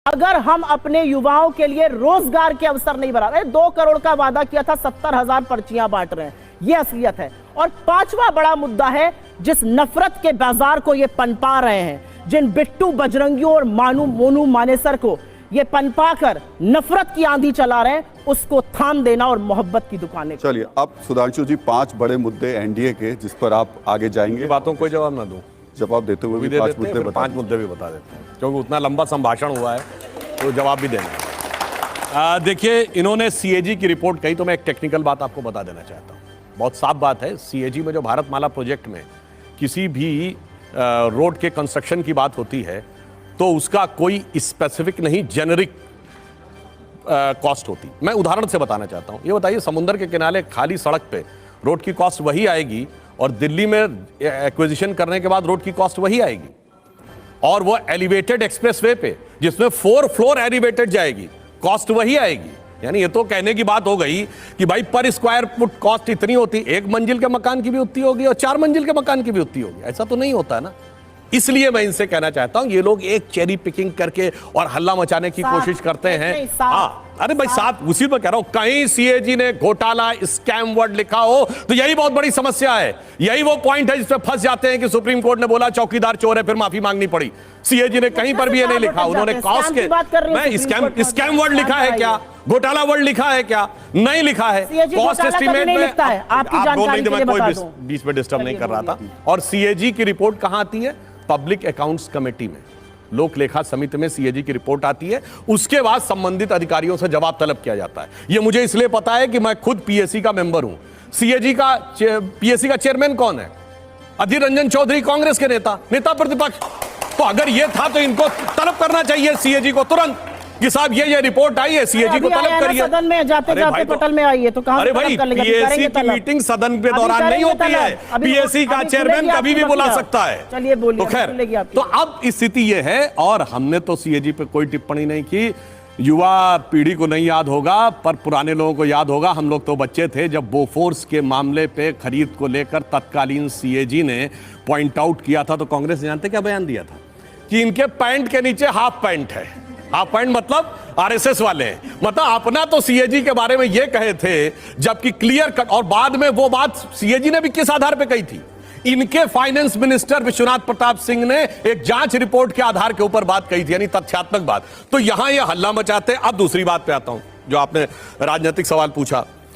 अगर हम अपने युवाओं के लिए रोजगार के अवसर नहीं बना रहे, 2 करोड़ का वादा किया था, 70,000 पर्चियां बांट रहे हैं, यह असलियत है। और पांचवा बड़ा मुद्दा है, जिस नफरत के बाजार को ये पनपा रहे हैं, जिन बिट्टू बजरंगियों और मोनू मानेसर को ये पनपा कर नफरत की आंधी चला रहे हैं, उसको थाम देना और मोहब्बत की दुकानें। चलिए, अब सुधांशु जी 5 बड़े मुद्दे एनडीए के जिस पर आप आगे जाएंगे। बातों को जवाब ना दूं, जवाब देते हुए भी 5 मुद्दे बता 5 मुद्दे भी बता देते हैं, क्योंकि उतना लंबा संभाषण हुआ है तो जवाब भी देना। देखिए, इन्होंने सीएजी की रिपोर्ट कही, तो मैं एक टेक्निकल बात आपको बता देना चाहता हूँ। बहुत साफ बात है, सीएजी में जो भारतमाला प्रोजेक्ट में किसी भी रोड के कंस्ट्रक्शन की बात होती है तो उसका कोई स्पेसिफिक नहीं, जेनरिक कॉस्ट होती। मैं उदाहरण से बताना चाहता हूँ। ये बताइए, समुद्र के किनारे खाली सड़क पे रोड की कॉस्ट वही आएगी और दिल्ली में एक्विजिशन करने के बाद रोड की कॉस्ट वही आएगी, और वो एलिवेटेड एक्सप्रेसवे पे जिसमें 4 फ्लोर एलिवेटेड जाएगी, कॉस्ट वही आएगी। यानी ये तो कहने की बात हो गई कि भाई पर स्क्वायर फुट कॉस्ट इतनी होती, 1 मंजिल के मकान की भी उतनी होगी और 4 मंजिल के मकान की भी उतनी होगी। ऐसा तो नहीं होता ना। इसलिए मैं इनसे कहना चाहता हूं, ये लोग एक चेरी पिकिंग करके और हल्ला मचाने की कोशिश करते हैं। अरे भाई साथ उसी पर कह रहा हूं, कहीं सीएजी ने घोटाला स्कैम वर्ड लिखा हो तो यही बहुत बड़ी समस्या है। यही वो पॉइंट है जिसपे फंस जाते हैं कि सुप्रीम कोर्ट ने बोला चौकीदार चोर है, फिर माफी मांगनी पड़ी। सीएजी ने कहीं पर भी ये नहीं लिखा। उन्होंने कॉस्ट के मैं स्कैम वर्ड लिखा है क्या, घोटाला वर्ड लिखा है क्या? नहीं लिखा है। कॉस्ट एस्टीमेट में आप बोल नहीं, मैं कोई बीच में डिस्टर्ब नहीं कर रहा था। और सीएजी की रिपोर्ट कहां आती है? पब्लिक अकाउंट्स कमेटी में, लोक लेखा समिति में सीएजी की रिपोर्ट आती है। उसके बाद संबंधित अधिकारियों से जवाब तलब किया जाता है। यह मुझे इसलिए पता है कि मैं खुद पीएससी का मेंबर हूं। पीएससी का चेयरमैन कौन है? अधीर रंजन चौधरी, कांग्रेस के नेता प्रतिपक्ष। तो अगर यह था तो इनको तलब करना चाहिए सीएजी को तुरंत कि साहब ये रिपोर्ट आई है, सीएजी को तलब करिए। सदन में जाते जाते पटल में आई है तो कहां? अरे भाई, पीएससी की मीटिंग सदन के दौरान नहीं होती है। पीएससी का चेयरमैन कभी भी बुला सकता है। चलिए बोलिए। तो खैर, तो अब स्थिति ये है, और हमने तो सीएजी पे कोई टिप्पणी नहीं की। युवा पीढ़ी को नहीं याद होगा, पर पुराने लोगों को याद होगा। हम लोग तो बच्चे थे जब बोफोर्स के मामले पे खरीद को लेकर तत्कालीन सीएजी ने पॉइंट आउट किया था, तो कांग्रेस ने जानते क्या बयान दिया था? कि इनके पैंट के नीचे हाफ पैंट है। हाफ पैंट मतलब आरएसएस वाले, मतलब अपना तो सीएजी के बारे में ये कहे थे, जबकि क्लियर कट। और बाद में वो बात सीएजी ने भी किस आधार पे कही थी? इनके फाइनेंस मिनिस्टर विश्वनाथ प्रताप सिंह ने एक जांच रिपोर्ट के आधार के ऊपर बात कही थी, यानी तथ्यात्मक बात। तो यहां ये हल्ला मचाते। अब दूसरी बात पे आता हूं, जो आपने राजनीतिक सवाल पूछा।